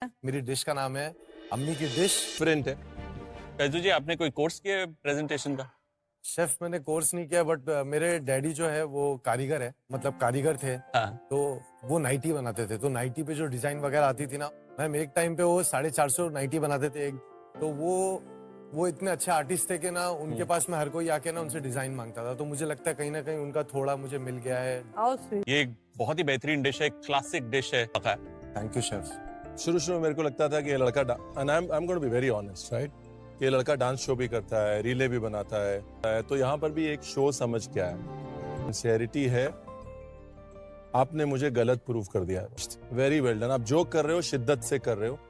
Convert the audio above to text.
मेरी डिश का नाम है अम्मी की डिश। डिफरेंट है। फैजू जी, आपने कोई कोर्स किया है प्रेजेंटेशन का? शेफ मैंने कोर्स नहीं किया, बट मेरे डैडी जो है वो कारीगर है, मतलब कारीगर थे। हाँ। तो वो नाइटी बनाते थे, तो नाइटी पे जो डिजाइन वगैरह आती थी ना मैम, एक टाइम पे वो 450 नाइटी बनाते थे एक। तो वो इतने अच्छे आर्टिस्ट थे कि ना उनके पास में हर कोई आके ना उनसे डिजाइन मांगता था। तो मुझे लगता है कहीं ना कहीं उनका थोड़ा मुझे मिल गया है। ये एक बहुत ही बेहतरीन डिश है, क्लासिक डिश है। Thank you chef. शुरू में मेरे को लगता था कि ये लड़का and I am going to be very honest, right, ये लड़का डांस शो भी करता है, रीले भी बनाता है, तो यहाँ पर भी एक शो समझ के आया। सिंसेरिटी है, आपने मुझे गलत प्रूव कर दिया है। Very well done. आप जो कर रहे हो शिद्दत से कर रहे हो।